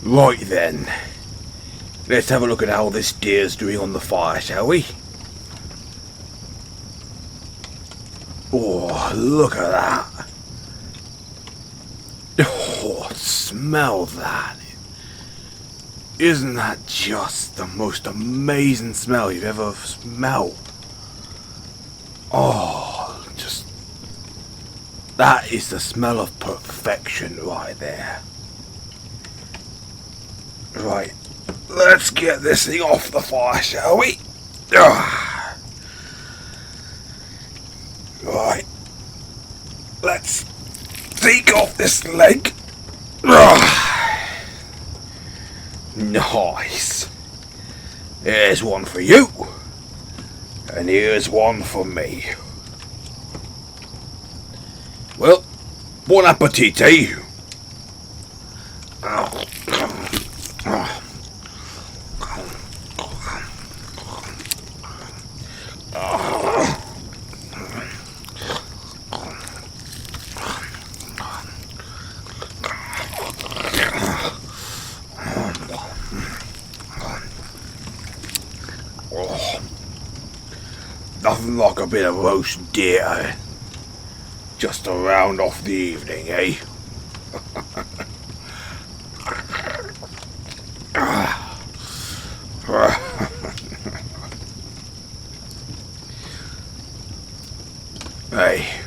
Right then. Let's have a look at how this deer's doing on the fire, shall we? Oh, look at that. Oh, smell that. Isn't that just the most amazing smell you've ever smelled? Oh, just... that is the smell of perfection right there. Right, let's get this thing off the fire, shall we? Right, let's take off this leg. Nice. Here's one for you. And here's one for me. Well, bon appetit, eh? Nothing like a bit of roast deer, just to round off the evening, eh? Hey,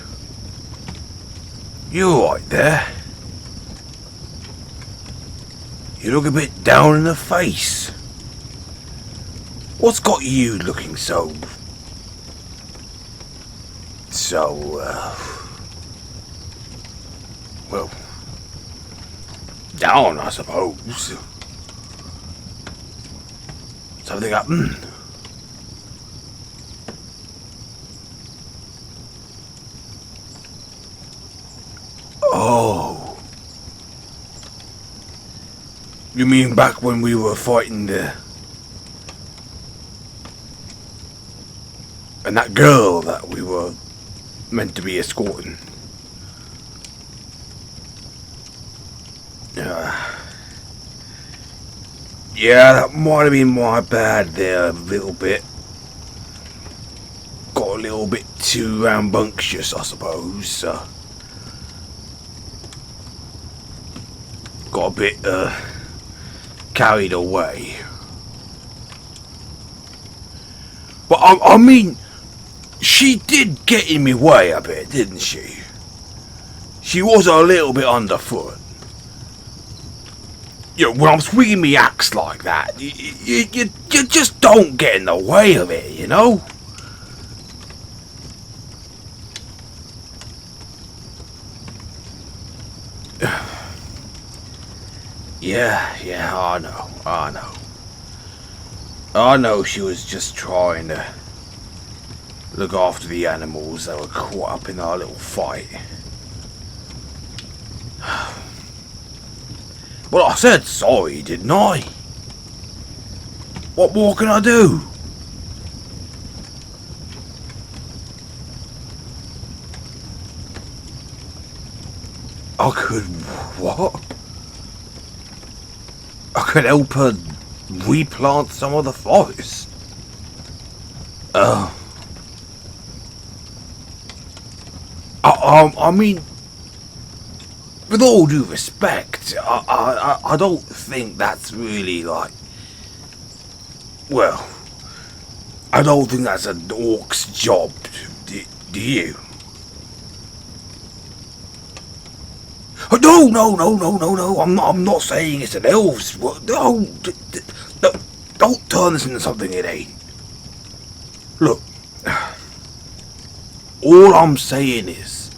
you alright there? You look a bit down in the face. What's got you looking so... well, down, I suppose. Something happened. Oh. You mean back when we were fighting the... and that girl that we were meant to be escorting? Yeah, that might have been my bad there a little bit. Got a little bit too rambunctious, I suppose. Got a bit carried away. But I mean, she did get in my way a bit, didn't she? She was a little bit underfoot. You know, when I'm swinging me axe like that, you just don't get in the way of it, you know? Yeah, I know. I know she was just trying to look after the animals that were caught up in our little fight. Well, I said sorry, didn't I? What more can I do? I could... what? I could help her replant some of the forest. I mean, with all due respect, I don't think that's really like... well, I don't think that's an orc's job, do you? No, I'm not saying it's an elf's work. No, don't turn this into something it ain't. Look, all I'm saying is,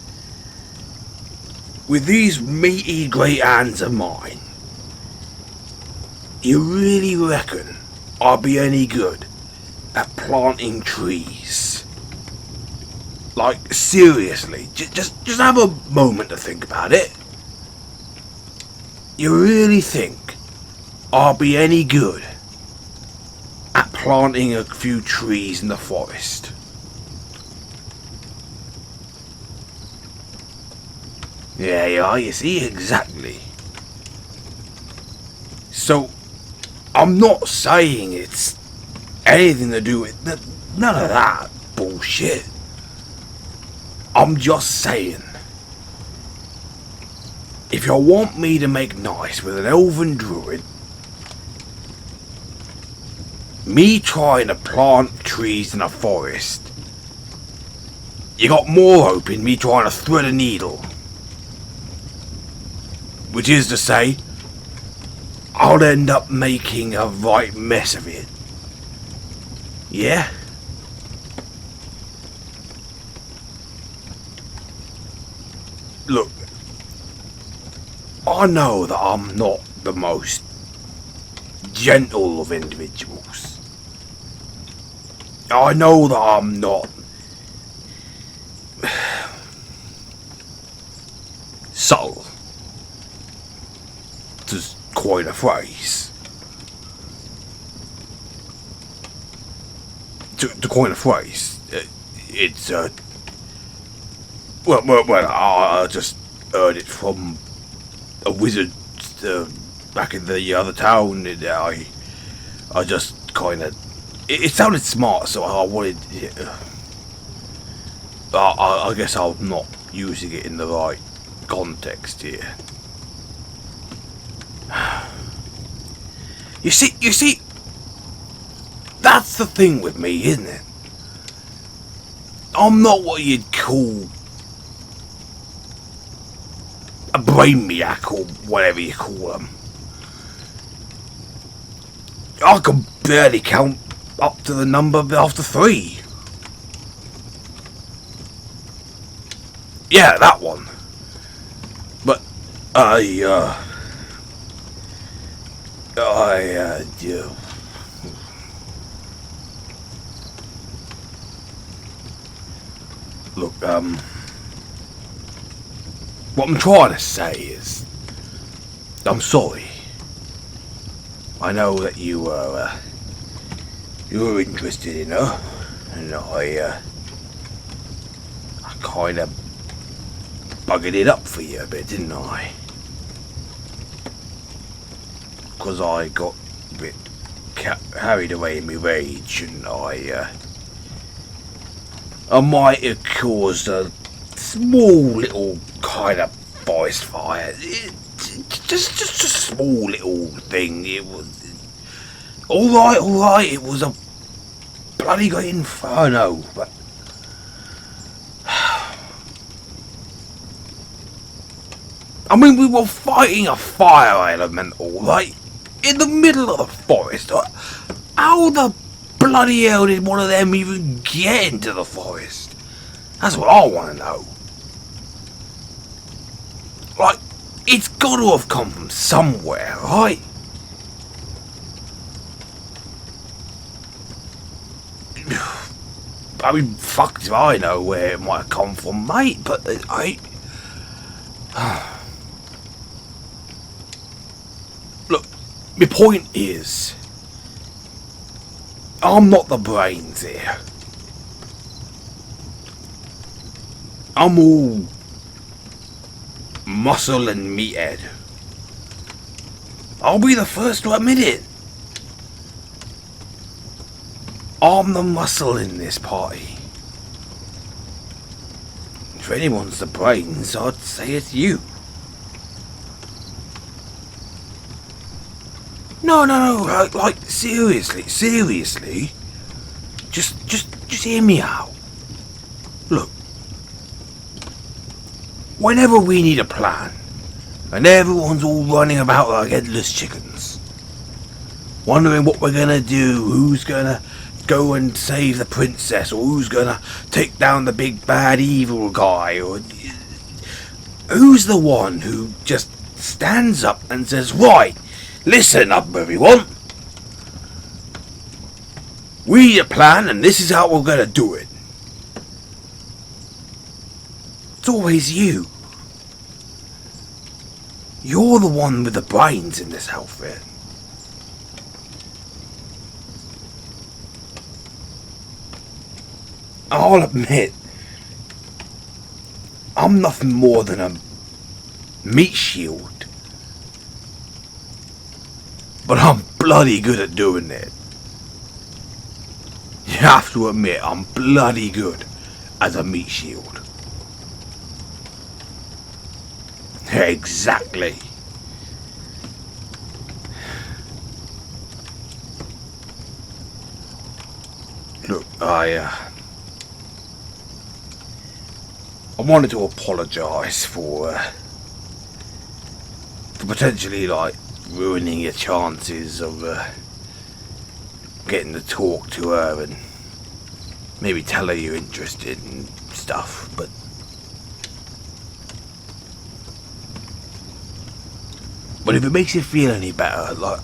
with these meaty great hands of mine, you really reckon I'll be any good at planting trees? Like, seriously, just have a moment to think about it. You really think I'll be any good at planting a few trees in the forest? Yeah, you see, exactly. So, I'm not saying it's anything to do with none of that bullshit. I'm just saying, if you want me to make nice with an elven druid, me trying to plant trees in a forest, you got more hope in me trying to thread a needle. Which is to say, I'll end up making a right mess of it. Yeah? Look, I know that I'm not the most gentle of individuals. I know that I'm not subtle, to coin a phrase. To coin a phrase, it's well, I just heard it from a wizard back in the other town. And I just kind of, it sounded smart, so I wanted. I guess I'm not using it in the right context here. You see, that's the thing with me, isn't it? I'm not what you'd call a brainiac or whatever you call them. I can barely count up to the number after 3. Yeah, that one. But look, what I'm trying to say is, I'm sorry. I know that you were interested in her, and I kind of buggered it up for you a bit, didn't I? Because I got a bit carried away in my rage, and I might have caused a small little kind of forest fire. Just a small little thing. It was all right. It was a bloody great inferno, but I mean, we were fighting a fire elemental, like in the middle of the forest. How the bloody hell did one of them even get into the forest? That's what I want to know. Like, it's got to have come from somewhere, right? I mean, fuck if I know where it might have come from, mate, but Look, my point is, I'm not the brains here. I'm all muscle and meathead. I'll be the first to admit it. I'm the muscle in this party. If anyone's the brains, I'd say it's you. No, like seriously. Just hear me out. Look, whenever we need a plan, and everyone's all running about like headless chickens, wondering what we're gonna do, who's gonna go and save the princess, or who's gonna take down the big bad evil guy, or who's the one who just stands up and says, right, listen up everyone, we need a plan and this is how we're gonna do it. It's always you. You're the one with the brains in this outfit. I'll admit, I'm nothing more than a meat shield. but I'm bloody good at doing it. You have to admit, I'm bloody good as a meat shield. Exactly. Look, I wanted to apologise for potentially, like, ruining your chances of getting to talk to her and maybe tell her you're interested and stuff, but if it makes you feel any better, like,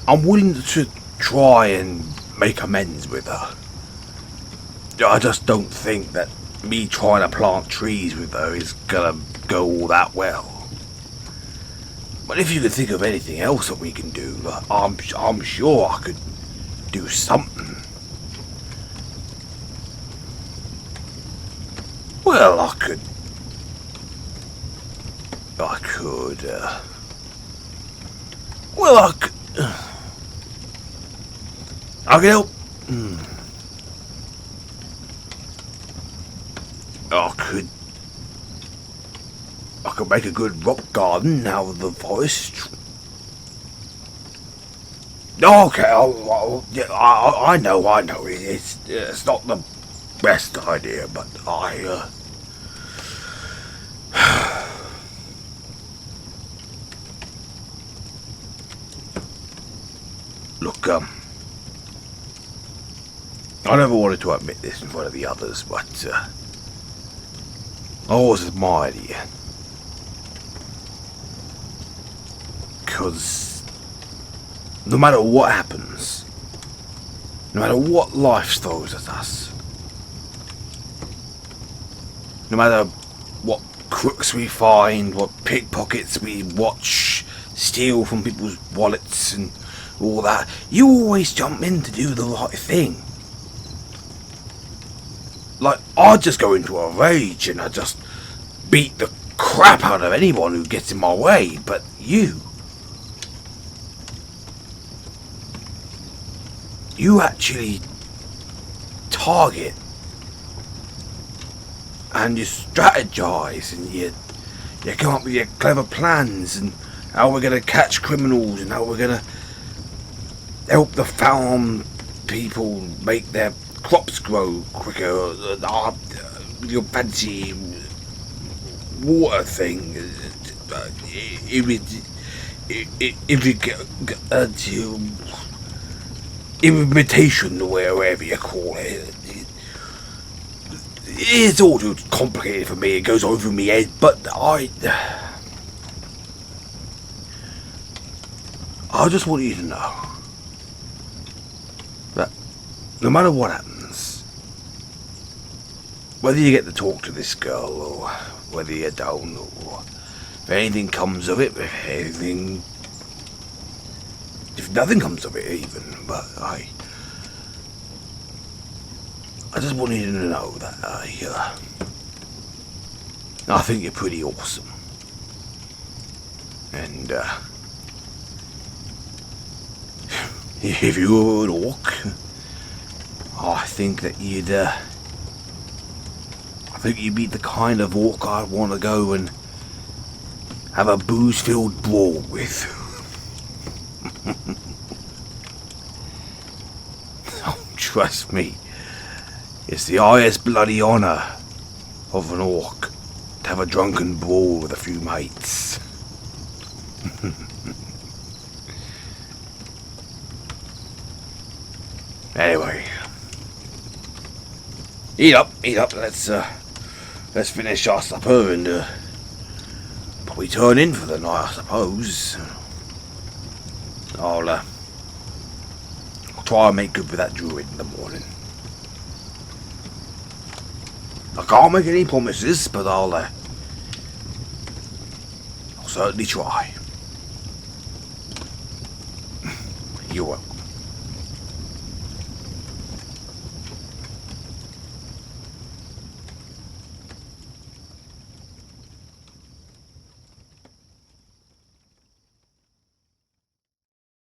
I'm willing to try and make amends with her. I just don't think that me trying to plant trees with her is gonna go all that well. But if you could think of anything else that we can do, like, I'm sure I could do something. Well, I could, I could help. I could make a good rock garden out of the forest. Okay, yeah, I know. It's not the best idea, but look, I never wanted to admit this in front of the others, but I always admired you. Because no matter what happens, no matter what life throws at us, no matter what crooks we find, what pickpockets we watch steal from people's wallets and all that, you always jump in to do the right thing. Like, I just go into a rage and I just beat the crap out of anyone who gets in my way, but you actually target and you strategize and you come up with your clever plans and how we're going to catch criminals and how we're going to help the farm people make their crops grow quicker. Your fancy water thing, imitation, wherever you call it. It's all too complicated for me. It goes over my head, but I just want you to know that no matter what happens, whether you get to talk to this girl or whether you don't, or if anything comes of it, if nothing comes of it even, but I just want you to know that I think you're pretty awesome. And if you were an orc, I think that you'd be the kind of orc I'd want to go and have a booze-filled brawl with. Oh, trust me, it's the highest bloody honour of an orc to have a drunken brawl with a few mates. Anyway, eat up. Let's finish our supper and probably turn in for the night, I suppose. I'll try and make good with that druid in the morning. I can't make any promises, but I'll certainly try. You're welcome.